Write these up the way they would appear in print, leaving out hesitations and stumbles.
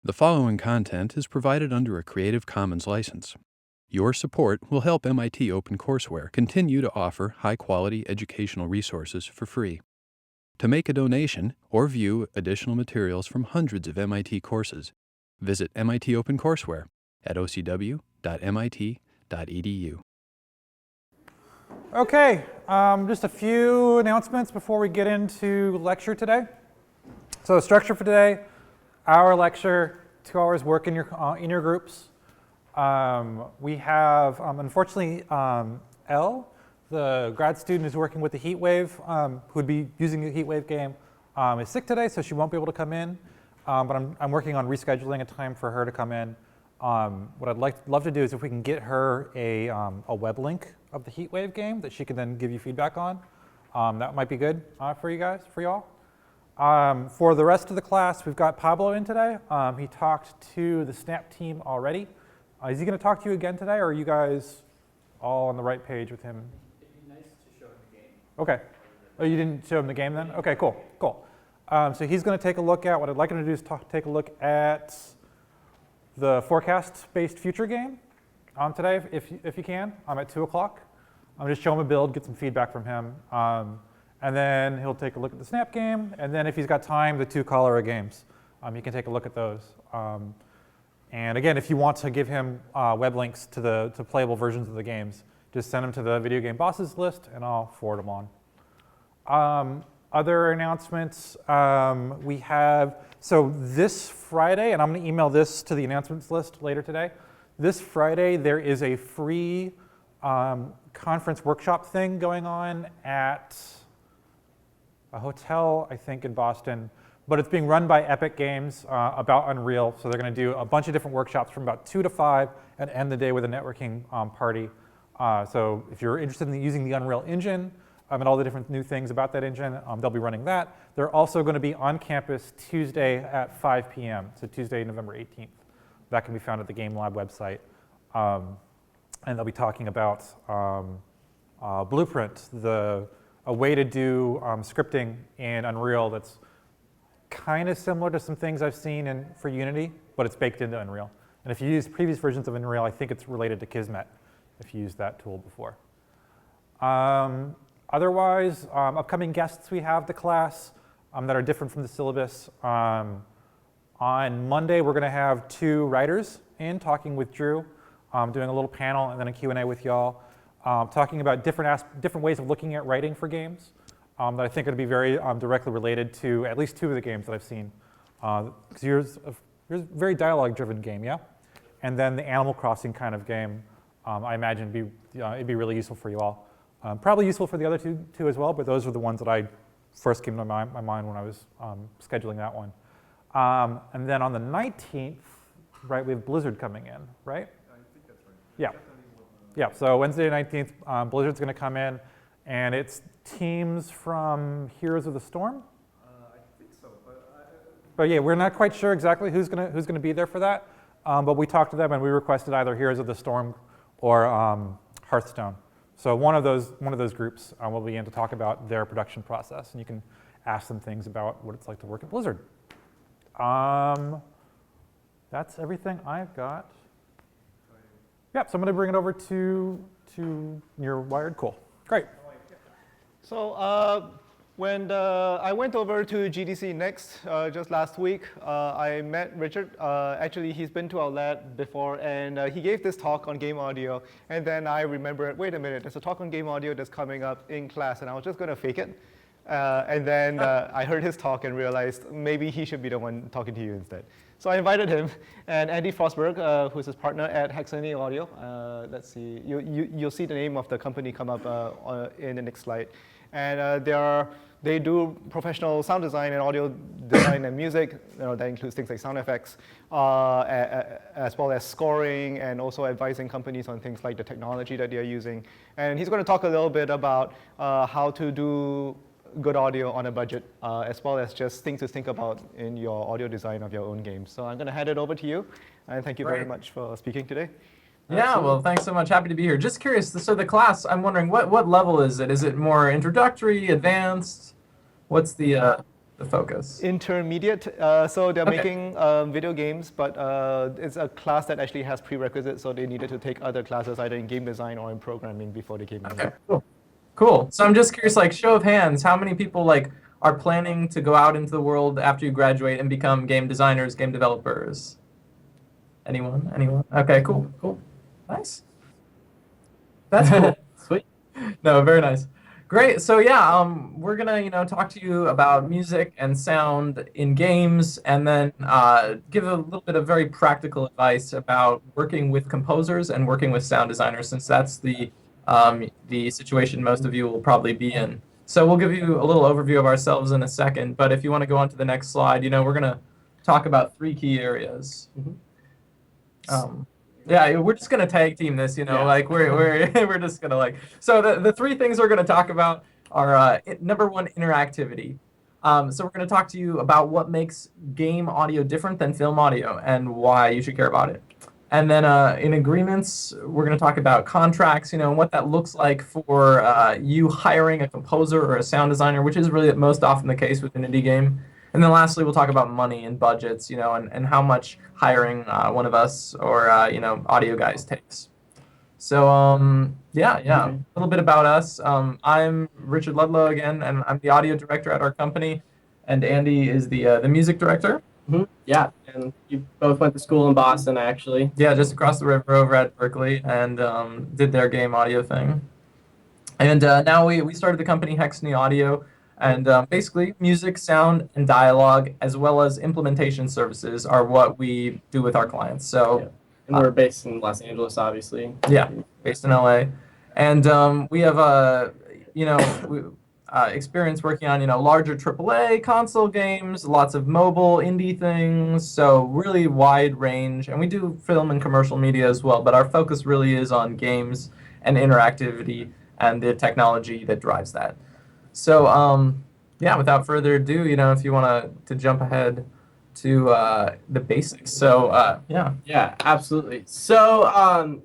The following content is provided under a Creative Commons license. Your support will help MIT OpenCourseware continue to offer high-quality educational resources for free. To make a donation or view additional materials from hundreds of MIT courses, visit MIT OpenCourseware at ocw.mit.edu. Okay, just a few announcements before we get into lecture today. So the structure for today, hour lecture, 2 hours work in your groups. We have, unfortunately, Elle, the grad student who's working with the heat wave, who would be using the heat wave game, is sick today, so she won't be able to come in. But I'm working on rescheduling a time for her to come in. What I'd love to do is if we can get her a web link of the heat wave game that she can then give you feedback on. That might be good for you guys, for y'all. For the rest of the class, we've got Pablo in today. He talked to the Snap team already. Is he going to talk to you again today, or are you guys all on the right page with him? It'd be nice to show him the game. Okay. Oh, you didn't show him the game then? Okay, cool. So he's going to take a look at, what I'd like him to do is take a look at the forecast-based future game today, if you can, at 2 o'clock. I'm just show him a build, get some feedback from him. And then he'll take a look at the Snap game, and then if he's got time, the 2 cholera games. He can take a look at those. And again, if you want to give him web links to playable versions of the games, just send them to the video game bosses list, and I'll forward them on. Other announcements, we have, so this Friday, and I'm going to email this to the announcements list later today. This Friday, there is a free conference workshop thing going on at a hotel, I think, in Boston, but it's being run by Epic Games about Unreal. So they're going to do a bunch of different workshops from about 2 to 5 and end the day with a networking party. So if you're interested in using the Unreal Engine and all the different new things about that engine, they'll be running that. They're also going to be on campus Tuesday at 5 p.m., so Tuesday, November 18th. That can be found at the Game Lab website. And they'll be talking about Blueprint, a way to do scripting in Unreal that's kind of similar to some things I've seen for Unity, but it's baked into Unreal. And if you use previous versions of Unreal, I think it's related to Kismet, if you used that tool before. Otherwise, upcoming guests we have to class that are different from the syllabus. On Monday, we're going to have 2 writers in talking with Drew, doing a little panel and then a Q&A with y'all. Talking about different ways of looking at writing for games that I think are going to be very directly related to at least 2 of the games that I've seen. Because yours is a very dialogue-driven game, yeah? And then the Animal Crossing kind of game, I imagine it'd be really useful for you all. Probably useful for the other two as well, but those were the ones that I first came to my mind when I was scheduling that one. And then on the 19th, right, we have Blizzard coming in, right? I think that's right. Yeah. Yeah, so Wednesday 19th, Blizzard's going to come in, and it's teams from Heroes of the Storm. I think so, but yeah, we're not quite sure exactly who's going to be there for that. But we talked to them, and we requested either Heroes of the Storm or Hearthstone. So one of those groups will be in to talk about their production process, and you can ask them things about what it's like to work at Blizzard. That's everything I've got. Yeah, so I'm going to bring it over to your wired. Cool. Great. So when I went over to GDC Next just last week, I met Richard. Actually, he's been to our lab before, and he gave this talk on game audio. And then I remembered, wait a minute, there's a talk on game audio that's coming up in class, and I was just going to fake it. And then I heard his talk and realized maybe he should be the one talking to you instead. So I invited him and Andy Forsberg, who's his partner at Hexany Audio. Let's see, you'll see the name of the company come up in the next slide. And they do professional sound design and audio design and music. That includes things like sound effects, as well as scoring, and also advising companies on things like the technology that they're using. And he's going to talk a little bit about how to do good audio on a budget, as well as just things to think about in your audio design of your own games. So I'm going to hand it over to you, and thank you very much for speaking today. Yeah, well, thanks so much. Happy to be here. Just curious, so the class, I'm wondering, what level is it? Is it more introductory, advanced? What's the the focus? Intermediate, so they're Okay. making video games, but it's a class that actually has prerequisites, so they needed to take other classes either in game design or in programming before they came in. Okay, cool. Cool. So I'm just curious, like, show of hands, how many people like are planning to go out into the world after you graduate and become game designers, game developers? Anyone? Anyone? Okay, cool. Cool. Nice. That's cool. Sweet. No, very nice. Great. So yeah, we're gonna talk to you about music and sound in games, and then give a little bit of very practical advice about working with composers and working with sound designers, since that's the situation most of you will probably be in. So we'll give you a little overview of ourselves in a second, but if you want to go on to the next slide, we're gonna talk about 3 key areas. Yeah, we're just gonna tag team this, like we're we're just gonna so the 3 things we're gonna talk about are number 1, interactivity. So we're gonna talk to you about what makes game audio different than film audio and why you should care about it. And then in agreements, we're gonna talk about contracts, and what that looks like for you hiring a composer or a sound designer, which is really most often the case with an indie game. And then lastly, we'll talk about money and budgets, and how much hiring one of us or, audio guys takes. So, yeah, a little bit about us. I'm Richard Ludlow again, and I'm the audio director at our company. And Andy is the music director. Yeah, and you both went to school in Boston, actually. Yeah, just across the river over at Berkeley, and did their game audio thing. And now we started the company Hexany Audio. And basically, music, sound, and dialogue, as well as implementation services, are what we do with our clients. So, And we're based in Los Angeles, obviously. Yeah, based in LA, and we have experience working on larger AAA console games, lots of mobile indie things. So really wide range, and we do film and commercial media as well. But our focus really is on games and interactivity and the technology that drives that. So, yeah, without further ado, if you want to jump ahead to the basics. So, yeah. Yeah, absolutely. So,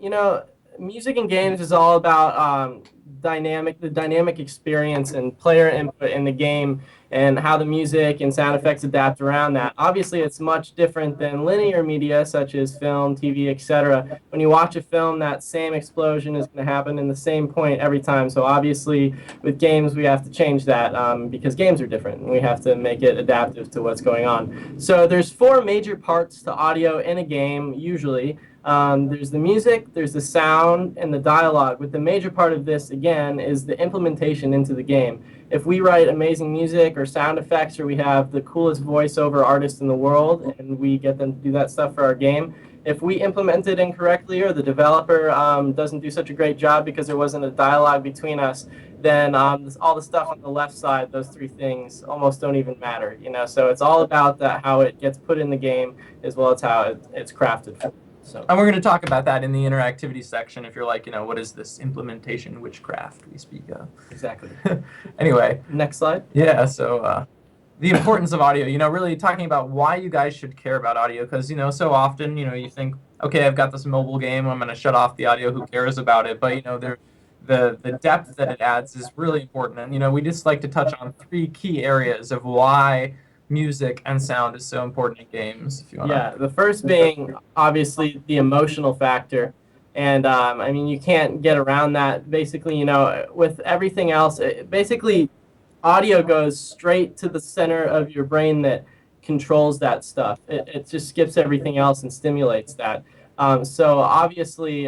music and games is all about the dynamic experience and player input in the game and how the music and sound effects adapt around that. Obviously, it's much different than linear media such as film, TV, etc. When you watch a film, that same explosion is going to happen in the same point every time. So obviously, with games, we have to change that because games are different, and we have to make it adaptive to what's going on. So there's 4 major parts to audio in a game, usually. There's the music, there's the sound, and the dialogue. But the major part of this, again, is the implementation into the game. If we write amazing music or sound effects, or we have the coolest voiceover artist in the world, and we get them to do that stuff for our game, if we implement it incorrectly, or the developer doesn't do such a great job because there wasn't a dialogue between us, then all the stuff on the left side, those 3 things, almost don't even matter. So it's all about how it gets put in the game, as well as how it's crafted for. So. And we're going to talk about that in the interactivity section if you're like, what is this implementation witchcraft we speak of? Exactly. Anyway. Next slide. Yeah, so the importance of audio, really talking about why you guys should care about audio, because, so often, you think, okay, I've got this mobile game, I'm going to shut off the audio, who cares about it? But, the depth that it adds is really important. And, we just like to touch on 3 key areas of why music and sound is so important in games, if you want. Yeah, the first being obviously the emotional factor, and you can't get around that. Basically, with everything else, basically audio goes straight to the center of your brain that controls that stuff. It just skips everything else and stimulates that. So obviously,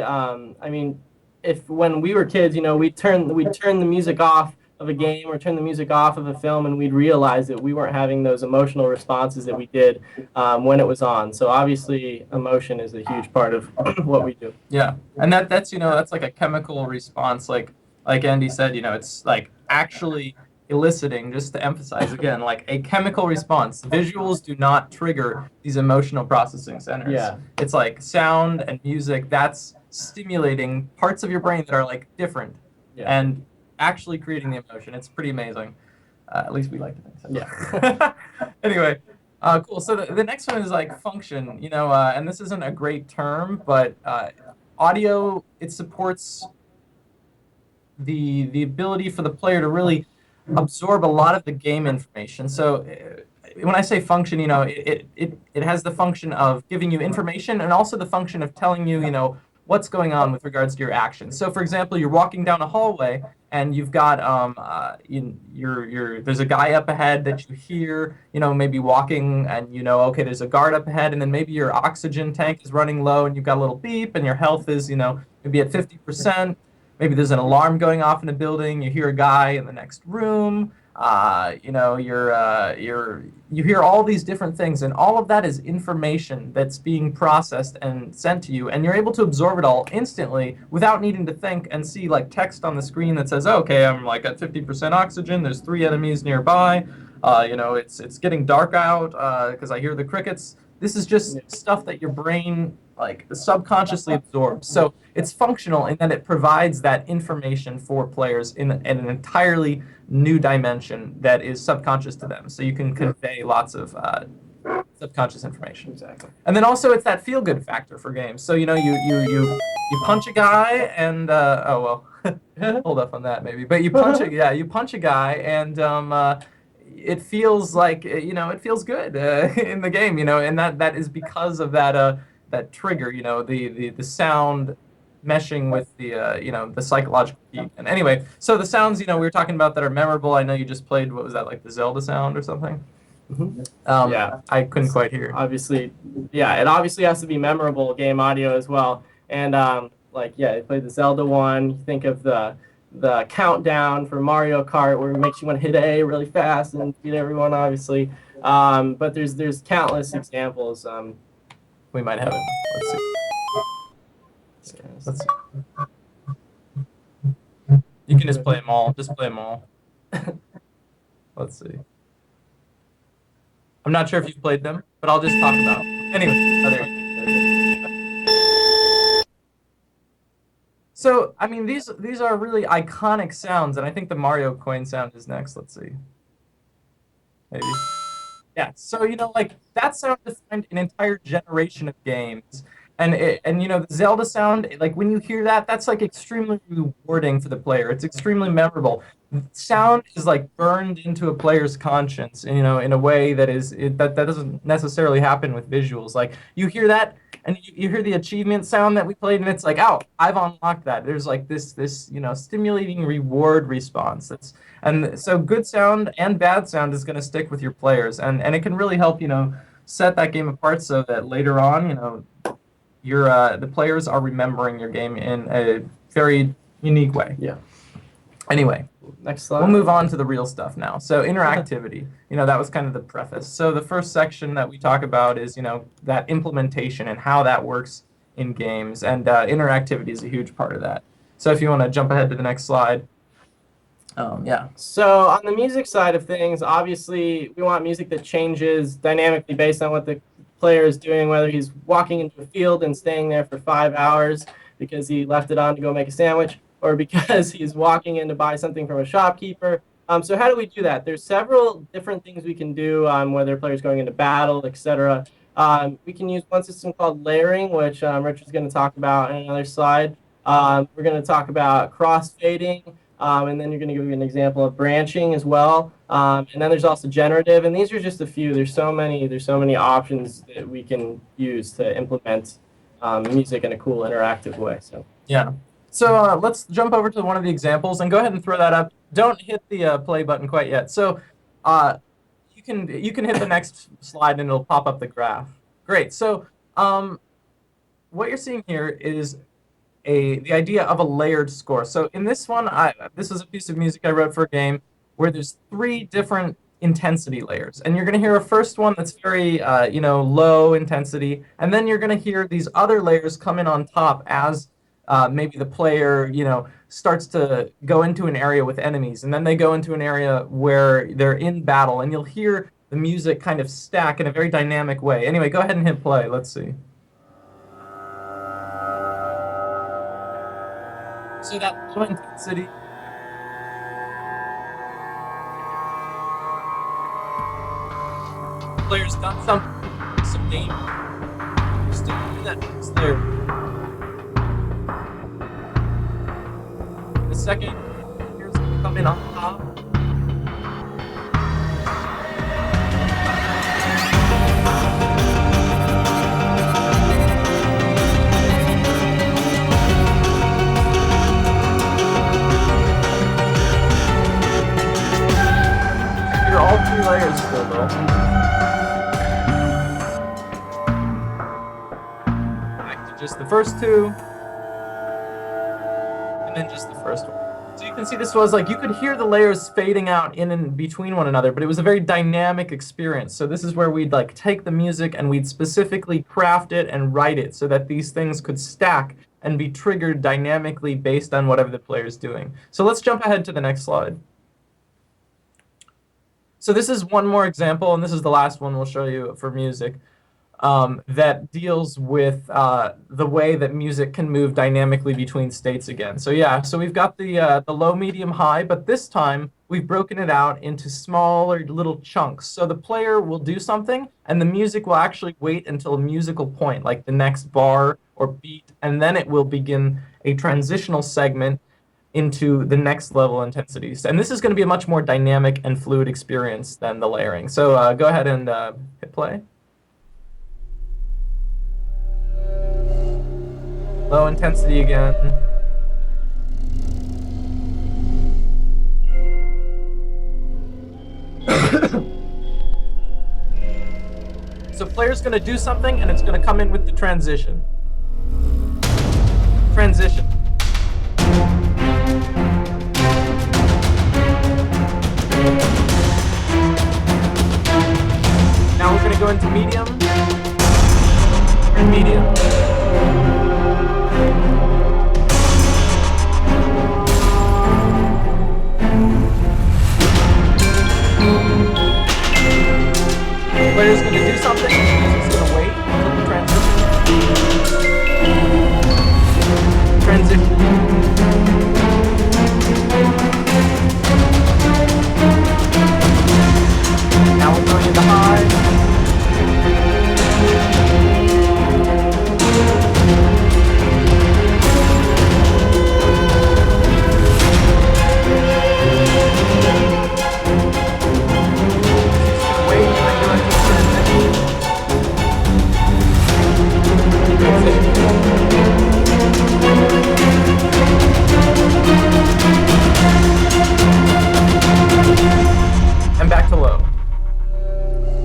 if when we were kids, we'd turn the music off of a game or turn the music off of a film, and we'd realize that we weren't having those emotional responses that we did when it was on. So obviously emotion is a huge part of what we do. Yeah, and that's like a chemical response, like Andy said, it's like actually eliciting, just to emphasize again, like a chemical response. Visuals do not trigger these emotional processing centers. Yeah. It's like sound and music, that's stimulating parts of your brain that are like different. Yeah. And actually creating the emotion. It's pretty amazing. At least we like to think so. Yeah. Anyway, cool. So the next one is like function, and this isn't a great term, but audio, it supports the ability for the player to really absorb a lot of the game information. So when I say function, it has the function of giving you information and also the function of telling you, what's going on with regards to your actions. So, for example, you're walking down a hallway and you've got there's a guy up ahead that you hear, maybe walking, and okay, there's a guard up ahead, and then maybe your oxygen tank is running low and you've got a little beep, and your health is, maybe at 50%. Maybe there's an alarm going off in a building. You hear a guy in the next room. You hear all these different things, and all of that is information that's being processed and sent to you, and you're able to absorb it all instantly without needing to think and see like text on the screen that says, okay, I'm like at 50% oxygen. There's 3 enemies nearby. It's getting dark out because I hear the crickets. This is just stuff that your brain like subconsciously absorbs. So it's functional in that it provides that information for players in an entirely new dimension that is subconscious to them. So you can convey lots of subconscious information. Exactly. And then also it's that feel-good factor for games. So you punch a guy and hold up on that maybe. But you punch a guy and it feels like it feels good in the game, and that is because of that trigger, the sound meshing with the psychological peak. And anyway, so the sounds we were talking about that are memorable. I know you just played, what was that, like the Zelda sound or something? Mm-hmm. Yeah, I couldn't quite hear. Obviously, yeah, it obviously has to be memorable game audio as well. And you played the Zelda one. You think of the countdown for Mario Kart where it makes you want to hit A really fast and beat everyone, obviously. But there's countless examples. We might have it. Let's see. You can just play them all. Just play them all. Let's see. I'm not sure if you've played them, but I'll just talk about them. Anyway, there you go. So, I mean, these are really iconic sounds, and I think the Mario coin sound is next. Let's see. Maybe. Yeah, so, that sound defined an entire generation of games. And the Zelda sound, like when you hear that, that's like extremely rewarding for the player. It's extremely memorable. Sound is like burned into a player's conscience, in a way that that doesn't necessarily happen with visuals. Like you hear that, and you hear the achievement sound that we played, and it's like, oh, I've unlocked that. There's like this stimulating reward response. And so good sound and bad sound is going to stick with your players, and it can really help set that game apart so that later on the players are remembering your game in a very unique way. Yeah. Anyway, next slide. We'll move on to the real stuff now. So interactivity, that was kind of the preface. So the first section that we talk about is, that implementation and how that works in games. And interactivity is a huge part of that. So if you want to jump ahead to the next slide. Yeah. So on the music side of things, obviously we want music that changes dynamically based on what the player is doing, whether he's walking into a field and staying there for 5 hours because he left it on to go make a sandwich, or because he's walking in to buy something from a shopkeeper. So how do we do that? There's several different things we can do, whether a player's going into battle, etc. We can use one system called layering, which Richard's going to talk about in another slide. We're going to talk about crossfading, and then you're going to give you an example of branching as well. And then there's also generative, and these are just a few. There's so many options that we can use to implement music in a cool, interactive way. So yeah. So let's jump over to one of the examples and go ahead and throw that up. Don't hit the play button quite yet. So you can hit the next slide and it'll pop up the graph. Great. So what you're seeing here is the idea of a layered score. So in this one, this is a piece of music I wrote for a game where there's 3 different intensity layers, and you're going to hear a first one that's very low intensity, and then you're going to hear these other layers come in on top as maybe the player starts to go into an area with enemies, and then they go into an area where they're in battle, and you'll hear the music kind of stack in a very dynamic way. Anyway, go ahead and hit play. Let's see. So that low intensity. Player's done something, some game. Still do that next layer. The second, here's going to come in on top. just the first two, and then just the first one. So you can see this was like, you could hear the layers fading out in and between one another, but it was a very dynamic experience. So this is where we'd like take the music and we'd specifically craft it and write it so that these things could stack and be triggered dynamically based on whatever the player's doing. So let's jump ahead to the next slide. So this is one more example, and this is the last one we'll show you for music, that deals with the way that music can move dynamically between states again. So yeah, so we've got the low, medium, high, but this time we've broken it out into smaller little chunks. So the player will do something, and the music will actually wait until a musical point, like the next bar or beat, and then it will begin a transitional segment into the next level intensities. And this is going to be a much more dynamic and fluid experience than the layering. So go ahead and hit play. Low intensity again. So player's going to do something, and it's going to come in with the transition. Transition. Now we're going to go into medium. And medium. Player's going to do something, music's going to wait until the transition. Transition. Now we're going into high. And back to low.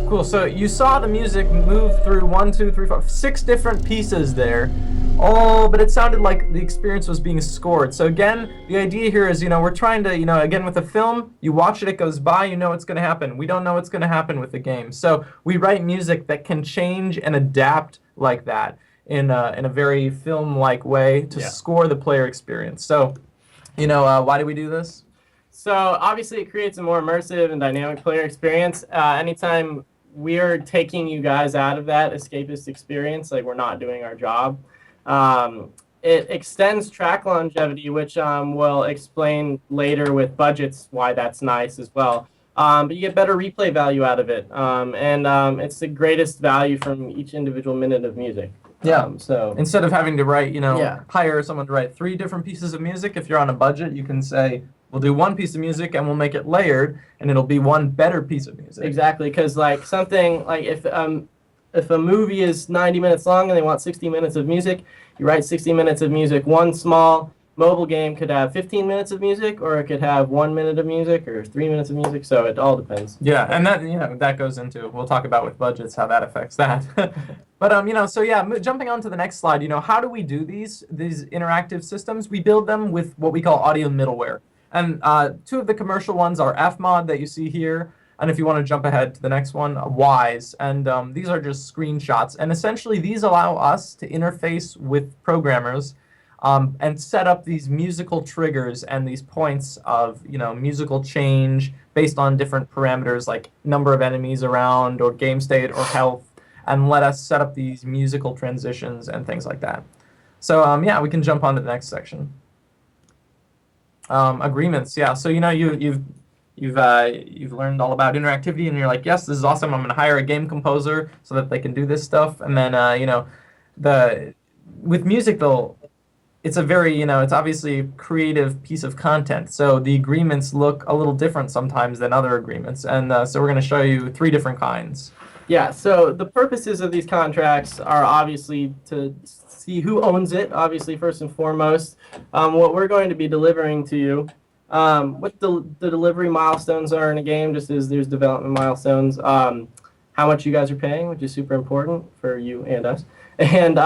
Cool, so you saw the music move through 1, 2, 3, 4, 6 different pieces there. Oh, but it sounded like the experience was being scored. So again, the idea here is, we're trying to, again with a film, you watch it, it goes by, you know what's going to happen. We don't know what's going to happen with the game. So we write music that can change and adapt like that in a very film-like way to score the player experience. So, why do we do this? So obviously it creates a more immersive and dynamic player experience. Anytime we're taking you guys out of that escapist experience, like we're not doing our job, it extends track longevity, which we'll explain later with budgets why that's nice as well. But you get better replay value out of it, and it's the greatest value from each individual minute of music. Yeah. So instead of having to write, hire someone to write 3 different pieces of music, if you're on a budget, you can say, we'll do 1 piece of music and we'll make it layered, and it'll be 1 better piece of music. Exactly, because like something like if a movie is 90 minutes long and they want 60 minutes of music, you write 60 minutes of music. One small mobile game could have 15 minutes of music, or it could have 1 minute of music, or 3 minutes of music. So it all depends. Yeah, and that that goes into, we'll talk about with budgets how that affects that. But so yeah, jumping on to the next slide, how do we do these interactive systems? We build them with what we call audio middleware. And 2 of the commercial ones are Fmod that you see here, and if you want to jump ahead to the next one, Wise. And these are just screenshots. And essentially, these allow us to interface with programmers and set up these musical triggers and these points of musical change based on different parameters like number of enemies around or game state or health, and let us set up these musical transitions and things like that. So yeah, we can jump on to the next section. Agreements, yeah. So you've learned all about interactivity, and you're like, yes, this is awesome. I'm going to hire a game composer so that they can do this stuff. And then with music though, it's a very it's obviously a creative piece of content. So the agreements look a little different sometimes than other agreements, and so we're going to show you 3 different kinds. Yeah. So the purposes of these contracts are obviously to see who owns it, obviously, first and foremost, what we're going to be delivering to you, what the delivery milestones are in a game, just as there's development milestones, how much you guys are paying, which is super important for you and us. And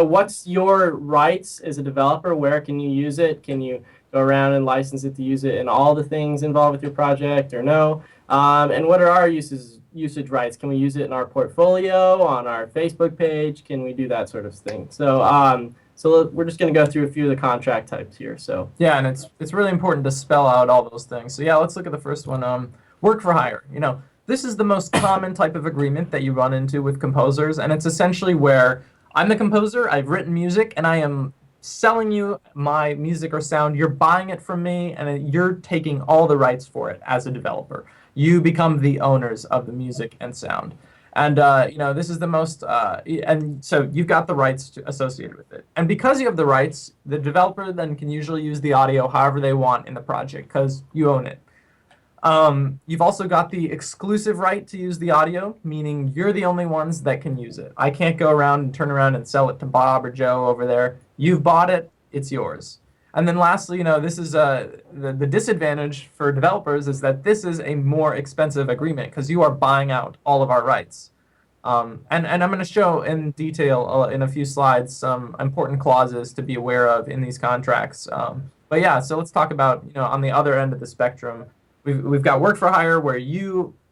what's your rights as a developer? Where can you use it? Can you go around and license it to use it in all the things involved with your project, or no? And what are our usage rights? Can we use it in our portfolio, on our Facebook page? Can we do that sort of thing? So we're just going to go through a few of the contract types here. So yeah, and it's really important to spell out all those things. So yeah, let's look at the first one. Work for hire. This is the most common type of agreement that you run into with composers, and it's essentially where I'm the composer, I've written music, and I am selling you my music or sound. You're buying it from me, and you're taking all the rights for it as a developer. You become the owners of the music and sound. And, this is the most, and so you've got the rights associated with it. And because you have the rights, the developer then can usually use the audio however they want in the project because you own it. You've also got the exclusive right to use the audio, meaning you're the only ones that can use it. I can't go around and turn around and sell it to Bob or Joe over there. You've bought it, it's yours. And then lastly, this is the disadvantage for developers is that this is a more expensive agreement because you are buying out all of our rights. And I'm going to show in detail in a few slides some important clauses to be aware of in these contracts. But yeah, so let's talk about, on the other end of the spectrum, we've got work for hire where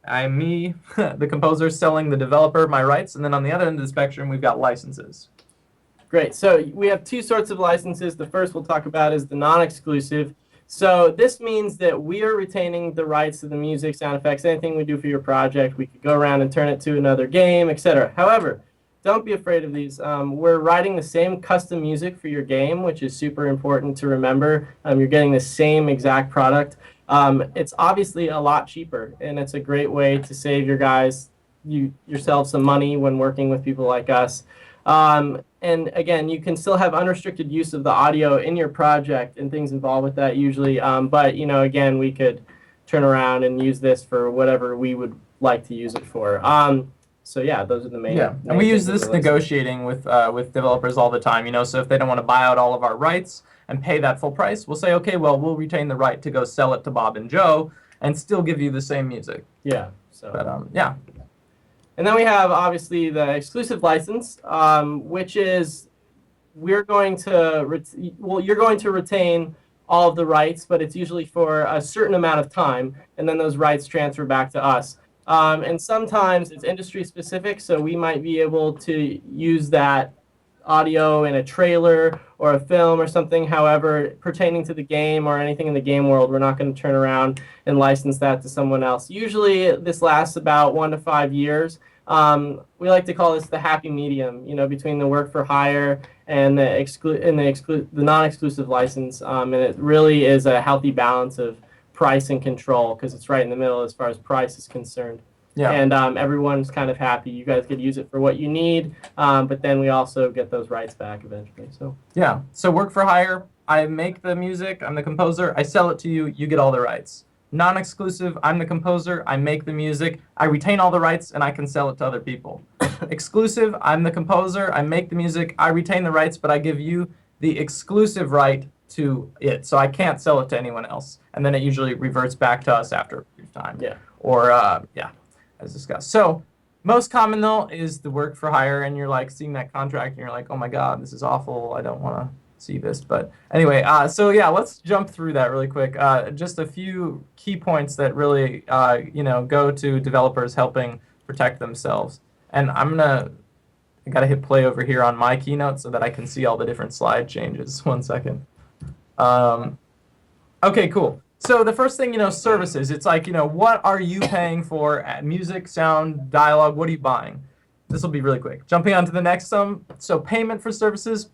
I'm me, the composer, selling the developer my rights. And then on the other end of the spectrum, we've got licenses. great. So we have two sorts of licenses. The first we'll talk about is the non-exclusive. So this means that we are retaining the rights to the music, sound effects, anything we do for your project. We could go around and turn it to another game, etc. However, don't be afraid of these. We're writing the same custom music for your game, which is super important to remember. You're getting the same exact product. It's obviously a lot cheaper, and it's a great way to save yourself some money when working with people like us. And again, you can still have unrestricted use of the audio in your project and things involved with that usually. But again, we could turn around and use this for whatever we would like to use it for. So yeah, those are the main. Yeah, and we use this negotiating with developers all the time. So if they don't want to buy out all of our rights and pay that full price, we'll say, okay, well, we'll retain the right to go sell it to Bob and Joe and still give you the same music. Yeah. So. But yeah. And then we have obviously the exclusive license, which is you're going to retain all of the rights, but it's usually for a certain amount of time, and then those rights transfer back to us. And sometimes it's industry specific, so we might be able to use that audio in a trailer or a film or something. However, pertaining to the game or anything in the game world, we're not going to turn around and license that to someone else. Usually this lasts about 1 to 5 years. We like to call this the happy medium, between the work for hire and the non-exclusive license. And it really is a healthy balance of price and control because it's right in the middle as far as price is concerned. Yeah. And everyone's kind of happy. You guys could use it for what you need, but then we also get those rights back eventually. So yeah. So work for hire. I make the music. I'm the composer. I sell it to you. You get all the rights. Non-exclusive. I'm the composer. I make the music. I retain all the rights, and I can sell it to other people. Exclusive. I'm the composer. I make the music. I retain the rights, but I give you the exclusive right to it. So I can't sell it to anyone else. And then it usually reverts back to us after a brief time. Yeah. Or as discussed. So most common though is the work for hire, and you're like seeing that contract and you're like, oh my God, this is awful. I don't want to see this. But anyway, so yeah, let's jump through that really quick. Just a few key points that really, go to developers helping protect themselves. And I got to hit play over here on my keynote so that I can see all the different slide changes. 1 second. Okay, cool. So the first thing, services. It's like, what are you paying for? Music, sound, dialogue, what are you buying? This will be really quick. Jumping on to the next so payment for services,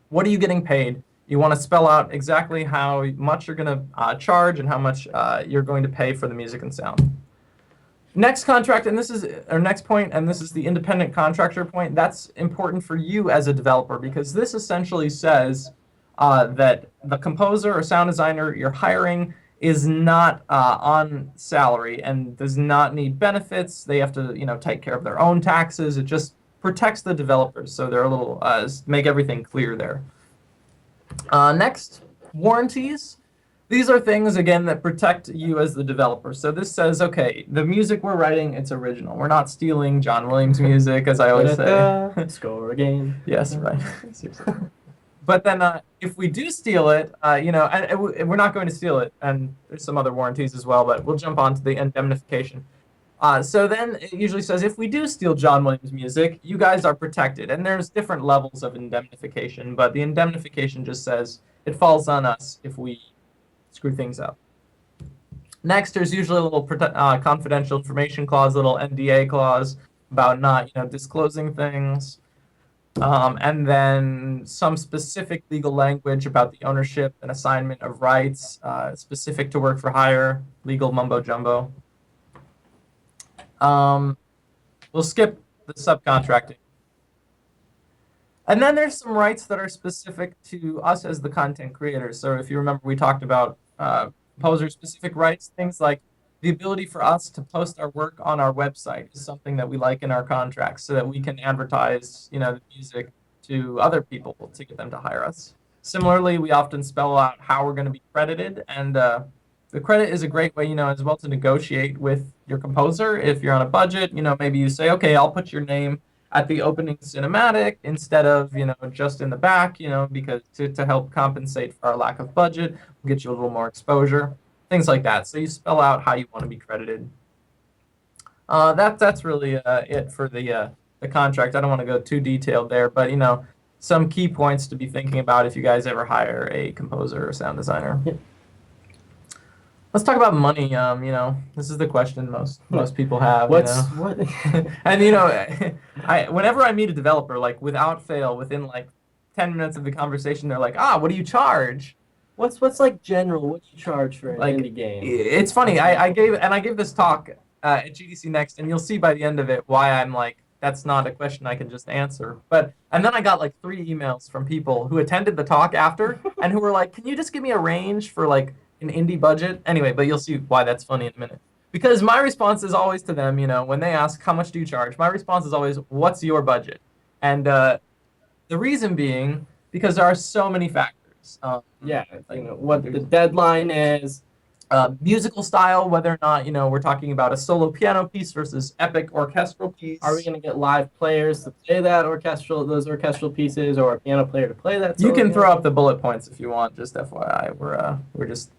what are you getting paid? You want to spell out exactly how much you're going to charge and how much you're going to pay for the music and sound. Next contract, and this is our next point, and this is the independent contractor point. That's important for you as a developer because this essentially says that the composer or sound designer you're hiring is not on salary and does not need benefits. They have to, take care of their own taxes. It just protects the developers, so they're a little make everything clear there. Next, warranties. These are things, again, that protect you as the developer. So this says, okay, the music we're writing, it's original. We're not stealing John Williams music, as I always say. Score again. Yes, right. Seriously. But then if we do steal it, and we're not going to steal it, and there's some other warranties as well, but we'll jump on to the indemnification. So then it usually says, if we do steal John Williams music, you guys are protected. And there's different levels of indemnification, but the indemnification just says it falls on us if we screw things up. Next, there's usually a little confidential information clause, little NDA clause about not, disclosing things. And then some specific legal language about the ownership and assignment of rights, specific to work for hire, legal mumbo jumbo. We'll skip the subcontracting. And then there's some rights that are specific to us as the content creators. So if you remember, we talked about composer-specific rights, things like the ability for us to post our work on our website is something that we like in our contracts so that we can advertise, the music to other people to get them to hire us. Similarly, we often spell out how we're going to be credited, and the credit is a great way, as well to negotiate with your composer. If you're on a budget, maybe you say, okay, I'll put your name at the opening cinematic instead of, just in the back, because to help compensate for our lack of budget, we'll get you a little more exposure, things like that. So you spell out how you want to be credited. That's really it for the contract. I don't want to go too detailed there, but, some key points to be thinking about if you guys ever hire a composer or sound designer. Yep. Let's talk about money. This is the question most people have. What? And whenever I meet a developer, like without fail, within like 10 minutes of the conversation, they're like, what do you charge? What's like general? What you charge for an Like, indie game? It's funny. I gave this talk at GDC Next, and you'll see by the end of it why I'm like, that's not a question I can just answer. And then I got like 3 emails from people who attended the talk after and who were like, can you just give me a range for like an indie budget? Anyway, but you'll see why that's funny in a minute. Because my response is always to them, when they ask, how much do you charge? My response is always, what's your budget? And the reason being, because there are so many factors. What the deadline is. Musical style, whether or not, we're talking about a solo piano piece versus epic orchestral piece. Are we going to get live players to play those orchestral pieces, or a piano player to play that? You can throw up the bullet points if you want, just FYI. We're just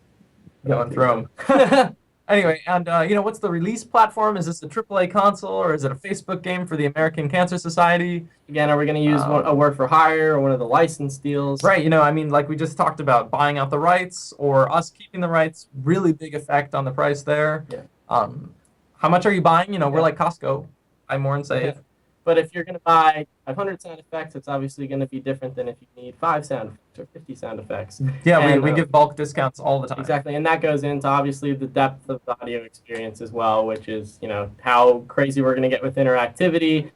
going through them. Anyway, and what's the release platform? Is this a AAA console, or is it a Facebook game for the American Cancer Society? Again, are we going to use a work for hire or one of the license deals? Right, like we just talked about, buying out the rights or us keeping the rights, really big effect on the price there. Yeah. How much are you buying? We're like Costco. Buy more and save. Yeah. But if you're going to buy 500 sound effects, it's obviously going to be different than if you need 5 sound effects or 50 sound effects. Yeah, and we give bulk discounts all the time. Exactly, and that goes into obviously the depth of the audio experience as well, which is how crazy we're going to get with interactivity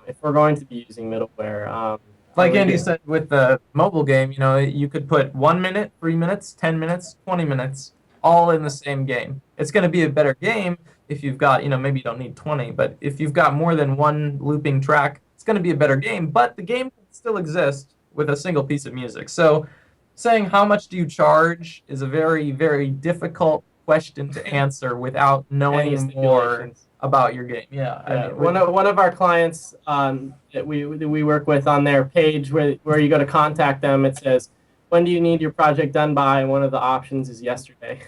if we're going to be using middleware. Like Andy said with the mobile game, you could put 1 minute, 3 minutes, 10 minutes, 20 minutes, all in the same game. It's going to be a better game if you've got, maybe you don't need 20, but if you've got more than one looping track, it's going to be a better game, but the game can still exist with a single piece of music. So saying how much do you charge is a very, very difficult question to answer without knowing more about your game. Yeah. One of our clients that we work with, on their page where you go to contact them, it says, when do you need your project done by? And one of the options is yesterday.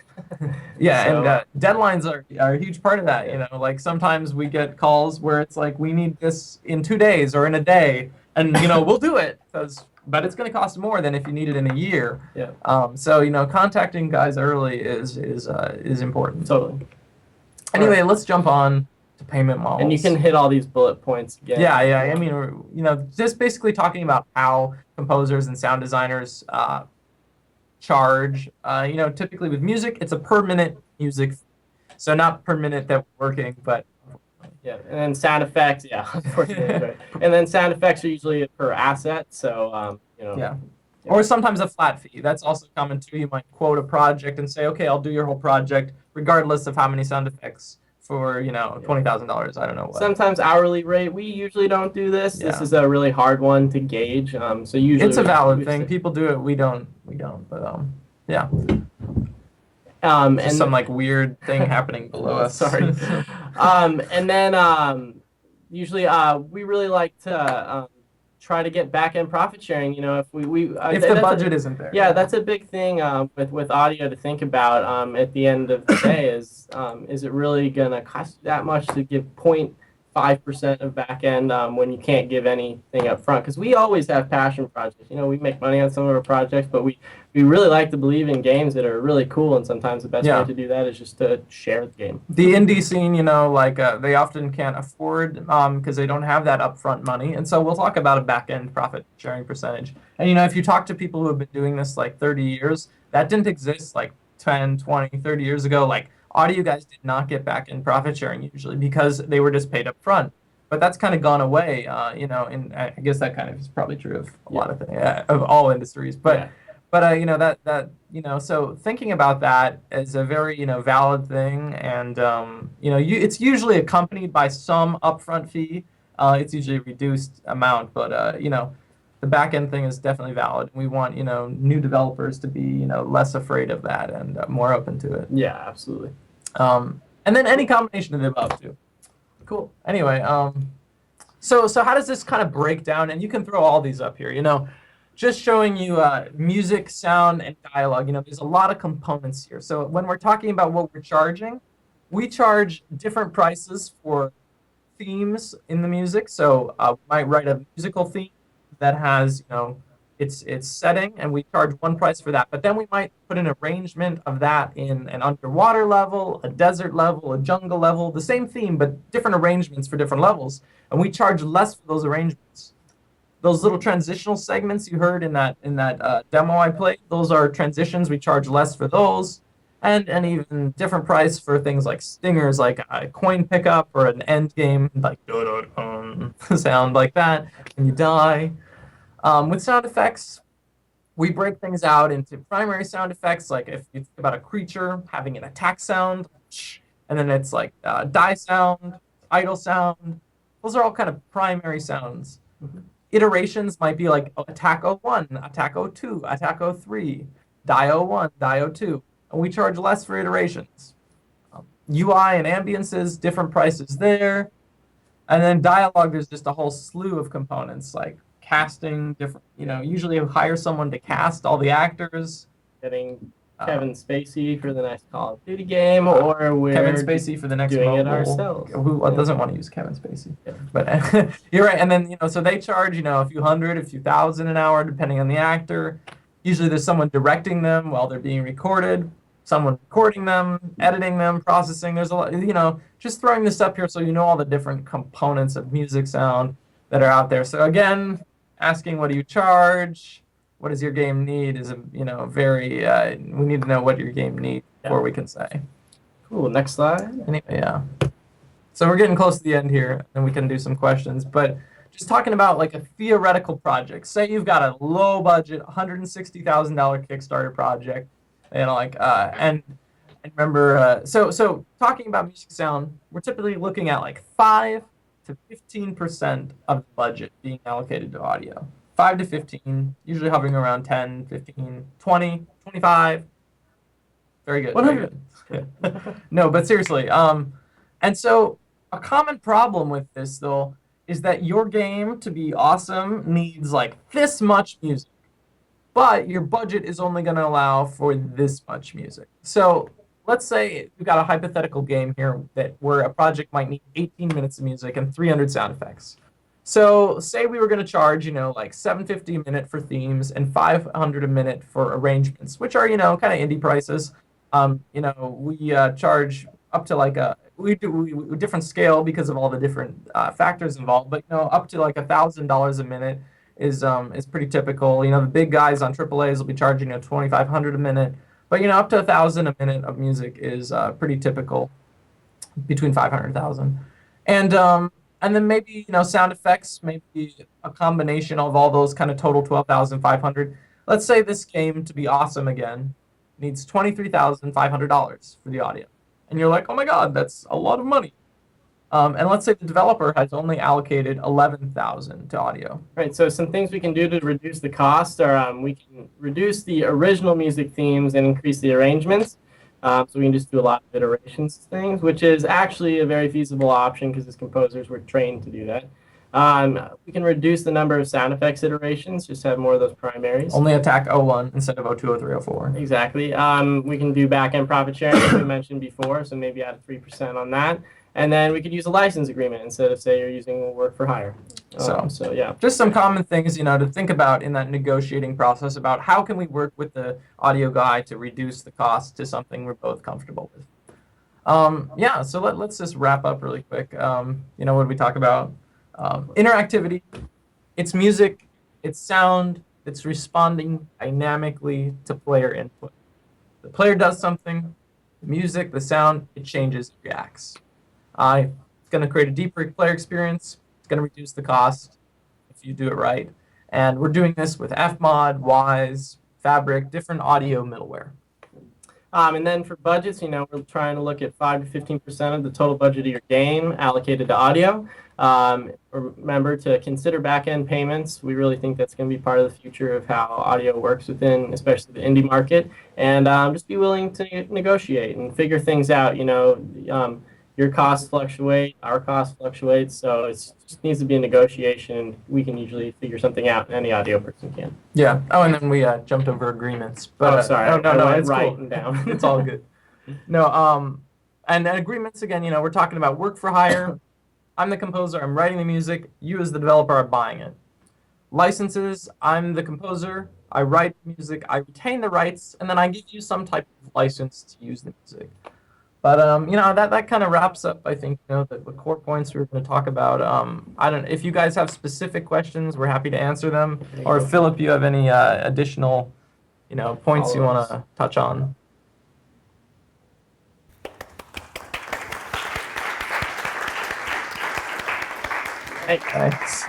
Yeah, so, and deadlines are a huge part of that. Like sometimes we get calls where it's like, we need this in 2 days or in a day, and we'll do it, but it's going to cost more than if you need it in a year. Yeah. So contacting guys early is important. Totally. Anyway, let's jump on to payment models. And you can hit all these bullet points again. Yeah. I mean, just basically talking about how composers and sound designers charge. Typically with music, it's a per minute music, so not per minute that we're working, but yeah. And then sound effects, unfortunately, right. And then sound effects are usually per asset, so Yeah. Or sometimes a flat fee. That's also common too. You might quote a project and say, okay, I'll do your whole project regardless of how many sound effects for, $20,000. I don't know what. Sometimes hourly rate. We usually don't do this. Yeah. This is a really hard one to gauge. So usually it's a valid thing. People do it. We don't. But Yeah. And Just some like weird thing happening below us. Sorry. And then usually we really like to try to get back end profit sharing. You know, if if the budget isn't there. Yeah, that's a big thing with audio to think about at the end of the day is it really gonna cost you that much to give 0.5% of back end when you can't give anything up front? Because we always have passion projects. You know, we make money on some of our projects, but we really like to believe in games that are really cool, and sometimes the best way to do that is just to share the game. The indie scene, you know, like they often can't afford because they don't have that upfront money, and so we'll talk about a back-end profit sharing percentage. And you know, if you talk to people who have been doing this like 30 years, that didn't exist like 10, 20, 30 years ago. Like audio guys did not get back-end profit sharing usually because they were just paid up front. But that's kind of gone away, you know, and I guess that kind of is probably true of a lot of things, of all industries. But you know, that you know, so thinking about that is a very, you know, valid thing, and you know, it's usually accompanied by some upfront fee. It's usually a reduced amount, but you know, the back end thing is definitely valid. We want, you know, new developers to be, you know, less afraid of that and more open to it. Yeah, absolutely. And then any combination of the above too. Cool. Anyway, so how does this kind of break down? And you can throw all these up here, you know. Just showing you music, sound, and dialogue. You know, there's a lot of components here. So when we're talking about what we're charging, we charge different prices for themes in the music. So we might write a musical theme that has, you know, its setting, and we charge one price for that. But then we might put an arrangement of that in an underwater level, a desert level, a jungle level, the same theme, but different arrangements for different levels. And we charge less for those arrangements. Those little transitional segments you heard in that demo I played, those are transitions. We charge less for those, and even different price for things like stingers, like a coin pickup or an end game, like sound like that when you die. With sound effects, we break things out into primary sound effects, like if you think about a creature having an attack sound, and then it's like die sound, idle sound. Those are all kind of primary sounds. Iterations might be like attack 01, attack 02, attack 03, die 01, die 02. And we charge less for iterations. UI and ambiences, different prices there. And then dialogue, there's just a whole slew of components like casting, different, you know, usually you hire someone to cast all the actors. Getting Kevin Spacey for the next Call of Duty game, or we're Kevin Spacey for the next doing mobile. it ourselves. Who doesn't want to use Kevin Spacey? Yeah. But you're right. And then, you know, so they charge, you know, a few hundred, a few thousand an hour, depending on the actor. Usually there's someone directing them while they're being recorded, someone recording them, editing them, processing. There's a lot, you know, just throwing this up here so you know all the different components of music sound that are out there. So again, asking what do you charge? What does your game need is, you know, very, we need to know what your game needs before we can say. Cool, next slide. Anyway, yeah. So we're getting close to the end here, and we can do some questions. But just talking about like a theoretical project. Say you've got a low budget, $160,000 Kickstarter project, you know, like, and remember, so talking about music sound, we're typically looking at like 5 to 15% of the budget being allocated to audio. 5 to 15, usually hovering around 10, 15, 20, 25. Very good. 100. Very good. No, but seriously. And so a common problem with this, though, is that your game, to be awesome, needs like this much music. But your budget is only going to allow for this much music. So let's say we've got a hypothetical game here where a project might need 18 minutes of music and 300 sound effects. So say we were going to charge, you know, like $750 a minute for themes and $500 a minute for arrangements, which are, you know, kind of indie prices. You know, we charge up to like we do different scale because of all the different factors involved, but, you know, up to like $1,000 a minute is pretty typical. You know, the big guys on AAAs will be charging, you know, $2,500 a minute, but, you know, up to $1,000 a minute of music is pretty typical, between 500 and 1,000. And then maybe, you know, sound effects, maybe a combination of all those kind of total 12,500. Let's say this game, to be awesome again, needs $23,500 for the audio. And you're like, oh my God, that's a lot of money. And let's say the developer has only allocated 11,000 to audio. Right, so some things we can do to reduce the cost are we can reduce the original music themes and increase the arrangements. So we can just do a lot of iterations things, which is actually a very feasible option because as composers we're trained to do that. We can reduce the number of sound effects iterations, just have more of those primaries. Only attack 01 instead of 02, 03, 04. Exactly. We can do back-end profit sharing, as we mentioned before, so maybe add 3% on that. And then we could use a license agreement instead of, say, you're using work for hire. So yeah. Just some common things, to think about in that negotiating process about how can we work with the audio guy to reduce the cost to something we're both comfortable with. Yeah, so let's just wrap up really quick. What did we talk about? Interactivity. It's music, it's sound, it's responding dynamically to player input. The player does something, the music, the sound, it changes, it reacts. It's going to create a deeper player experience. It's going to reduce the cost if you do it right. And we're doing this with Fmod, Wise, Fabric, different audio middleware. And then for budgets, we're trying to look at 5 to 15% of the total budget of your game allocated to audio. Remember to consider back-end payments. We really think that's going to be part of the future of how audio works within, especially the indie market. And just be willing to negotiate and figure things out. Your costs fluctuate, our costs fluctuate, so it just needs to be a negotiation. We can usually figure something out, and any audio person can. Yeah. Oh, and then we jumped over agreements. But, sorry. No, it's writing cool. down. It's all good. No, and agreements, again, we're talking about work for hire. I'm the composer, I'm writing the music. You as the developer are buying it. Licenses, I'm the composer, I write music, I retain the rights, and then I give you some type of license to use the music. But that kind of wraps up, I think, the core points we were going to talk about. I don't know if you guys have specific questions, we're happy to answer them. Or if Philip, you have any additional, points you want to touch on. Thanks.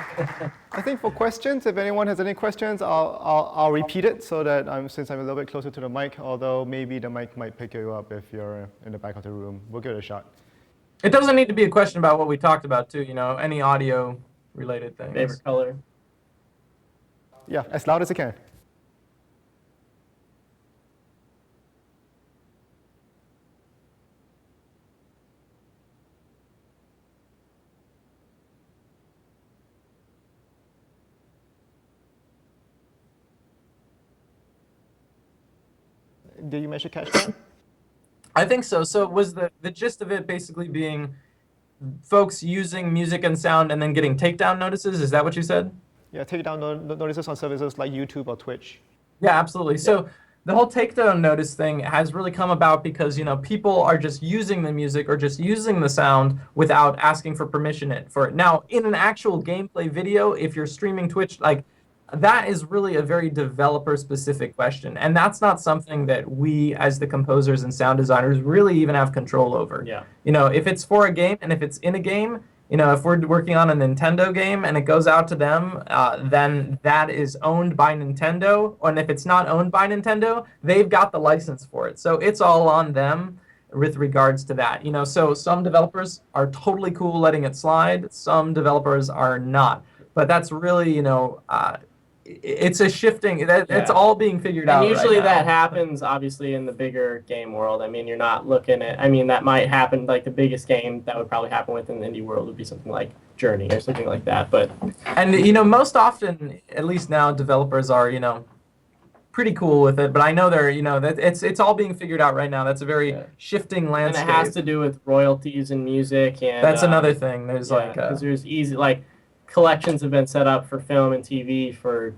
I think for questions, if anyone has any questions, I'll repeat it so that since I'm a little bit closer to the mic, although maybe the mic might pick you up if you're in the back of the room. We'll give it a shot. It doesn't need to be a question about what we talked about too, any audio related things. Favorite color? Yeah, as loud as you can. Did you manage to catch that? I think so. So was the gist of it basically being folks using music and sound and then getting takedown notices? Is that what you said? Yeah, takedown notices on services like YouTube or Twitch. Yeah, absolutely. So the whole takedown notice thing has really come about because, people are just using the music or just using the sound without asking for permission for it. Now, in an actual gameplay video, if you're streaming Twitch, that is really a very developer-specific question, and that's not something that we, as the composers and sound designers, really even have control over. Yeah. If it's for a game and if it's in a game, if we're working on a Nintendo game and it goes out to them, then that is owned by Nintendo, and if it's not owned by Nintendo, they've got the license for it. So it's all on them with regards to that. So some developers are totally cool letting it slide, some developers are not. But that's really, it's a shifting, it's all being figured out. And usually right now. that happens, obviously, in the bigger game world. You're not looking at, that might happen, like the biggest game that would probably happen within the indie world would be something like Journey or something like that. And, most often, at least now, developers are, pretty cool with it. But I know they're, that it's all being figured out right now. That's a very shifting landscape. And it has to do with royalties and music. And that's another thing. There's because there's easy, collections have been set up for film and TV for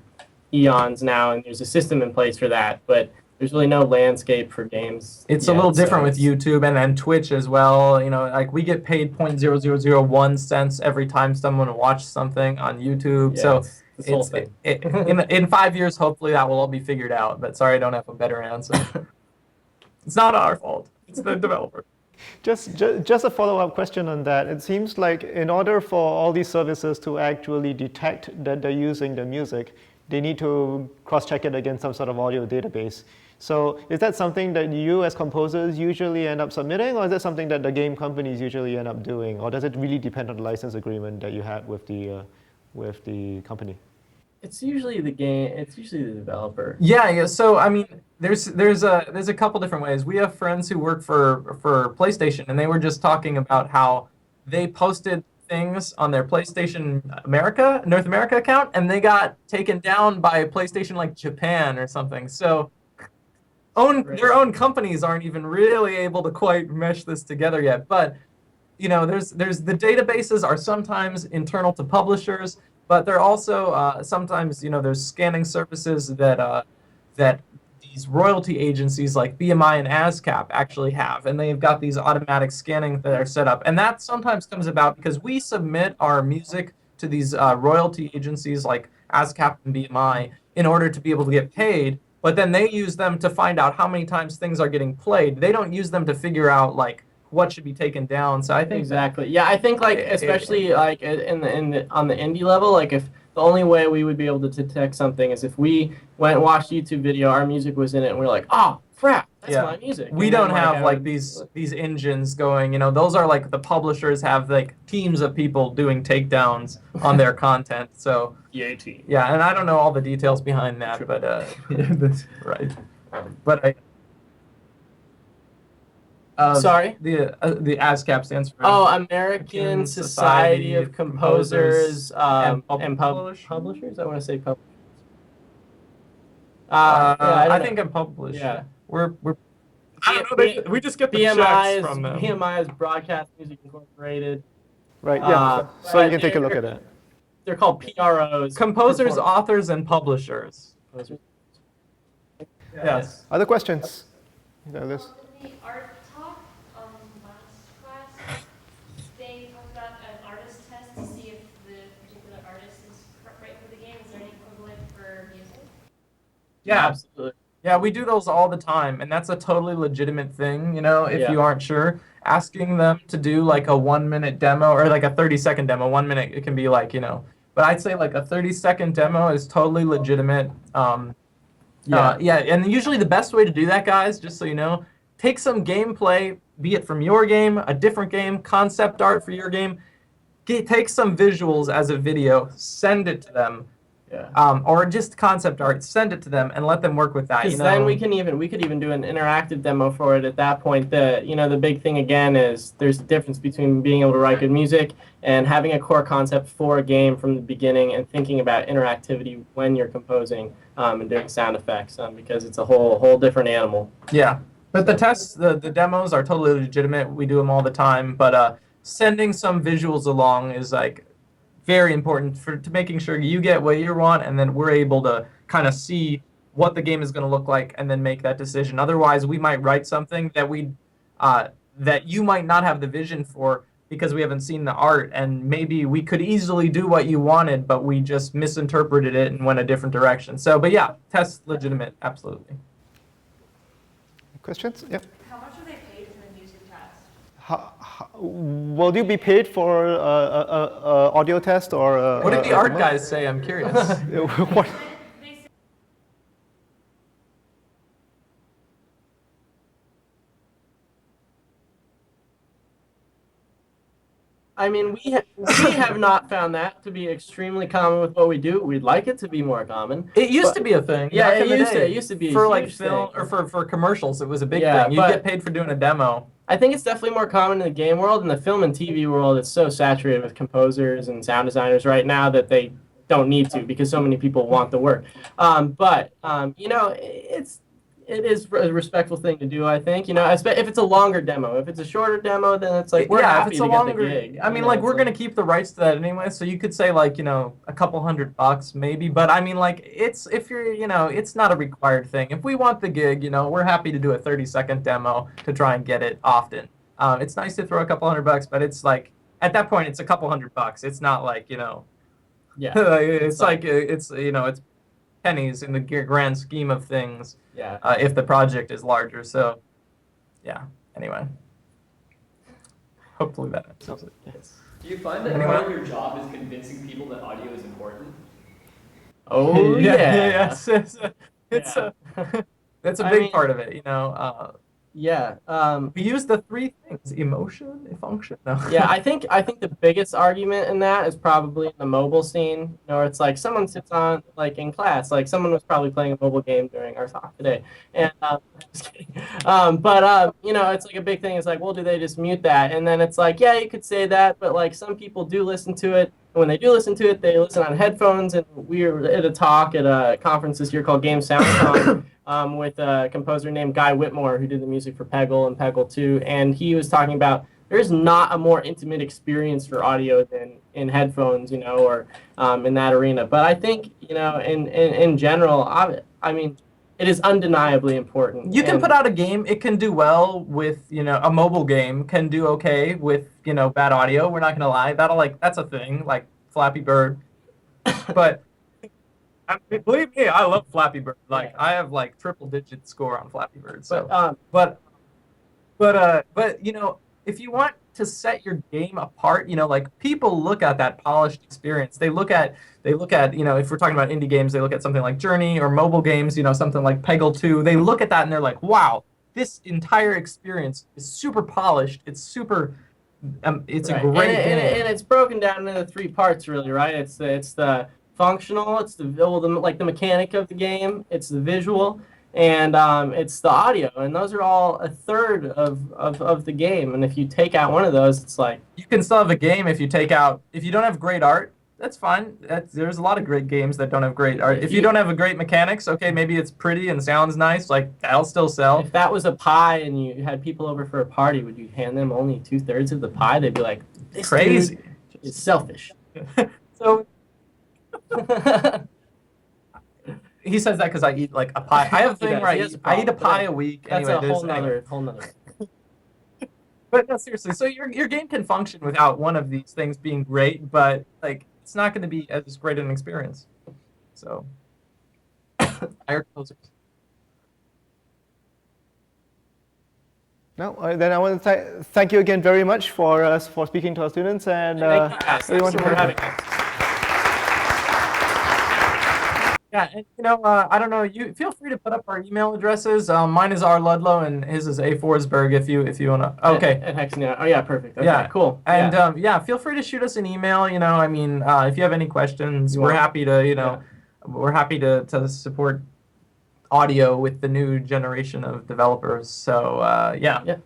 eons now, and there's a system in place for that, but there's really no landscape for games. It's a little different with YouTube and then Twitch as well. We get paid 0.0001 cents every time someone watches something on YouTube. Yeah, so in 5 years, hopefully that will all be figured out, but sorry, I don't have a better answer. It's not our fault. It's the developer. Just a follow-up question on that. It seems like in order for all these services to actually detect that they're using the music, they need to cross-check it against some sort of audio database. So is that something that you as composers usually end up submitting, or is that something that the game companies usually end up doing, or does it really depend on the license agreement that you had with the company? It's usually the game. It's usually the developer. Yeah. So I mean, there's a couple different ways. We have friends who work for PlayStation, and they were just talking about how they posted things on their PlayStation North America account, and they got taken down by PlayStation like Japan or something. So their own companies aren't even really able to quite mesh this together yet. But there's the databases are sometimes internal to publishers, but they're also sometimes there's scanning services that these royalty agencies like BMI and ASCAP actually have, and they've got these automatic scanning that are set up, and that sometimes comes about because we submit our music to these royalty agencies like ASCAP and BMI in order to be able to get paid. But then they use them to find out how many times things are getting played. They don't use them to figure out like what should be taken down. So I think exactly. Yeah, I think like especially like on the indie level, like if the only way we would be able to detect something is if we went and watched a YouTube video, our music was in it, and we're like, oh crap, that's my music. We don't have like these engines going. Those are like the publishers have like teams of people doing takedowns on their content. So EA team. Yeah, and I don't know all the details behind that, but that's right. But sorry? The ASCAP stands for American Society of Composers and Publishers. I want to say publishers. I think I'm published. Yeah, we're. I don't know. We just get the checks from them. BMI is Broadcast Music Incorporated. Right. Yeah. So you can take a look at it. They're called PROs. Composers, authors, and publishers. Yes. Other questions? The art talk last class, they talked about an artist test to see if the particular artist is right for the game. Is there any equivalent for music? Yeah, absolutely. Yeah, we do those all the time, and that's a totally legitimate thing, if you aren't sure. Asking them to do like a 1-minute demo or like a 30-second demo. 1 minute, it can be like, but I'd say like a 30-second demo is totally legitimate. And usually the best way to do that, guys, just so you know, take some gameplay, be it from your game, a different game, concept art for your game, take some visuals as a video, send it to them. Yeah. Or just concept art, send it to them and let them work with that. Because then we could even do an interactive demo for it at that point. The big thing again is there's a difference between being able to write good music and having a core concept for a game from the beginning and thinking about interactivity when you're composing and doing sound effects because it's a whole different animal. Yeah, but the tests, the demos are totally legitimate. We do them all the time, but sending some visuals along is like very important to making sure you get what you want, and then we're able to kind of see what the game is going to look like and then make that decision. Otherwise, we might write something that that you might not have the vision for because we haven't seen the art, and maybe we could easily do what you wanted, but we just misinterpreted it and went a different direction. So, but yeah, test legitimate, absolutely. Questions? Yeah. How much are they paid for the music test? Will you be paid for audio test or? What did the art guys say? I'm curious. What? I mean, we have not found that to be extremely common with what we do. We'd like it to be more common. It used to be a thing. Yeah, it used to be for a like huge film thing. or for commercials. It was a big Yeah, thing. You get paid for doing a demo. I think it's definitely more common in the game world. In the film and TV world, it's so saturated with composers and sound designers right now that they don't need to because so many people want the work. It is a respectful thing to do, I think. If it's a longer demo. If it's a shorter demo, then it's like we're happy to get the gig. I mean, we're gonna keep the rights to that anyway. So you could say like a couple $100 maybe. But I mean, like it's not a required thing. If we want the gig, we're happy to do a 30-second demo to try and get it often. It's nice to throw a couple $100, but it's like at that point it's a couple $100. It's not like Yeah. it's pennies in the grand scheme of things. Yeah. If the project is larger. So, yeah. Anyway. Hopefully that answers it. Do you find that part of your job is convincing people that audio is important? Oh yeah. yes, it's Yeah. that's a I big mean- part of it, you know. Yeah. We use the three things: emotion, function. No. Yeah, I think the biggest argument in that is probably in the mobile scene. You know, where it's like someone sits on like in class, like someone was probably playing a mobile game during our talk today, and just kidding. You know, it's like a big thing. It's like, well, do they just mute that? And then it's like, yeah, you could say that, but like some people do listen to it. And when they do listen to it, they listen on headphones. And we were at a talk at a conference this year called Game SoundCon. With a composer named Guy Whitmore, who did the music for Peggle and Peggle 2, and he was talking about there's not a more intimate experience for audio than in headphones, you know, or in that arena. But I think, you know, in general, I mean, it is undeniably important. You can put out a game; it can do well with, you know, a mobile game can do okay with, you know, bad audio. We're not gonna lie, that's a thing, like Flappy Bird, but. I mean, believe me, I love Flappy Bird. Like, Yeah. I have like triple-digit score on Flappy Bird. So, But but you know, if you want to set your game apart, you know, like people look at that polished experience. They look at, you know, if we're talking about indie games, they look at something like Journey, or mobile games, you know, something like Peggle 2. They look at that and they're like, wow, this entire experience is super polished. It's super. It's right. a great game. And it's broken down into 3 parts, really, right? It's the functional, it's the mechanic of the game, it's the visual, and it's the audio, and those are all a third of the game. And if you take out one of those, it's like You can still have a game if you don't have great art. That's fine. There's a lot of great games that don't have great art. If you don't have a great mechanics, okay, maybe it's pretty and sounds nice, like that'll still sell. if that was a pie and you had people over for a party, would you hand them only 2/3 of the pie? They'd be like, this Crazy. dude is selfish. So he says that because I eat like a pie. I have a thing where I eat a pie a week. That's Anyway, a whole nother. But no, seriously. So your game can function without one of these things being great, but like it's not going to be as great an experience. So, higher closers. No, then I want to thank you again very much for speaking to our students, and everyone for having us. Yeah, and you know, I don't know. You feel free to put up our email addresses. Mine is R Ludlow, and his is A Forsberg. If you wanna. Okay. At Hexany. Oh yeah, perfect. Okay, Yeah, cool. And yeah, feel free to shoot us an email. You know, I mean, if you have any questions, we're happy to. You know, we're happy to support audio with the new generation of developers. So yeah. Yeah.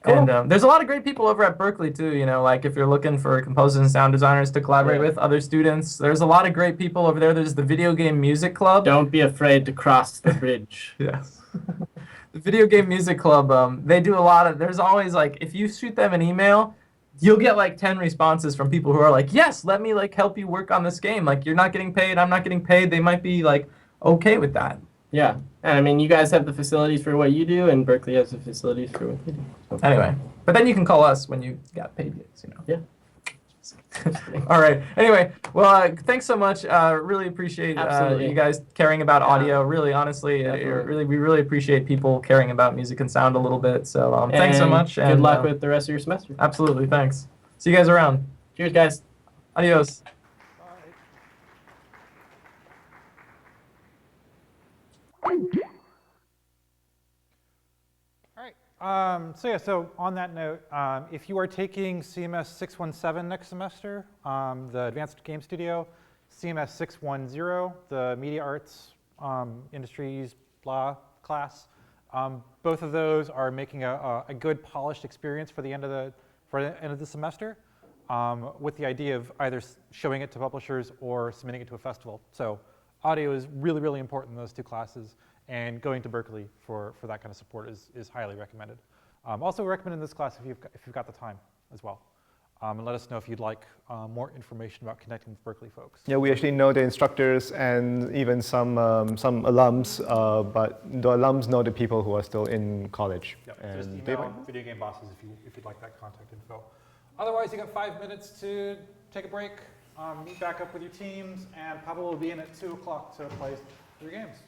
Cool. And there's a lot of great people over at Berkeley too, you know, like if you're looking for composers and sound designers to collaborate with, other students, there's a lot of great people over there. There's the Video Game Music Club. Don't be afraid to cross the bridge. Yes. The Video Game Music Club, they do a lot of, there's always like, if you shoot them an email, you'll get like 10 responses from people who are like, yes, let me like help you work on this game. Like you're not getting paid, I'm not getting paid. They might be like okay with that. Yeah, and I mean, you guys have the facilities for what you do, and Berkeley has the facilities for what they do. So. Anyway, but then you can call us when you got paid gigs, you know. Yeah. All right. Anyway, well, thanks so much. Really appreciate you guys caring about audio. Really, honestly, we really appreciate people caring about music and sound a little bit. So thanks so much. Good luck with the rest of your semester. Absolutely. Thanks. See you guys around. Cheers, guys. Adios. So on that note, if you are taking CMS 617 next semester, the Advanced Game Studio, CMS 610, the Media Arts Industries blah class, both of those are making a good polished experience for the end of the semester, with the idea of either showing it to publishers or submitting it to a festival. So audio is really, really important in those two classes. And going to Berkeley for that kind of support is highly recommended. Also recommend in this class if you've got the time as well. And let us know if you'd like more information about connecting with Berkeley folks. Yeah, we actually know the instructors and even some alums, but the alums know the people who are still in college. Yep. And Just email Video Game Bosses if you'd like that contact info. Otherwise, you got 5 minutes to take a break, meet back up with your teams, and Pablo will be in at 2 o'clock to play your games.